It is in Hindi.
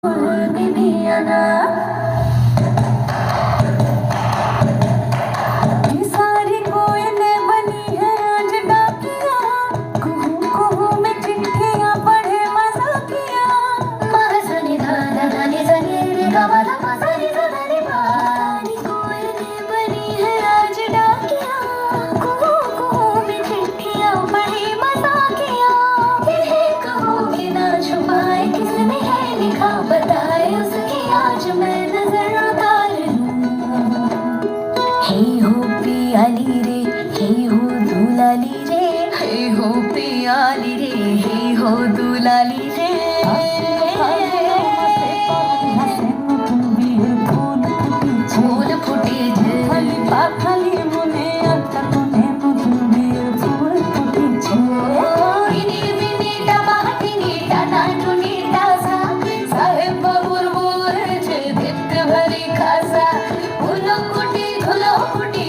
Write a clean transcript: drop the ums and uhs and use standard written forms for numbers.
Viviana. ये सारी कोयलें बनी है आज डाकिया, कुहू कुहू में चिट्ठियां पढ़े मजाकिया। मगसनी धाधा धानी सनी रे गवाला मसानी सदानी पानी। कोयलें बनी है आज डाकिया, कुहू कुहू में चिट्ठियां पढ़े मजाकिया। इन्हें कहो कि ना छुपाए किसने है लिखा, बताए उसकी आज मैं नजर उतार लूं। हे हो पियाली रे, हे हो दुलाली रे, हे हो पियाली रे, हे हो दुलाली रे। फूल फुटी खाली पाखाली मुने आता कोने मुझे फूल फुटी इनी बिनी टमाटिनी टाटा टुनी टासा साहेब बुरबुर छे दित भरी खासा फूल कुटी घुलो कुटी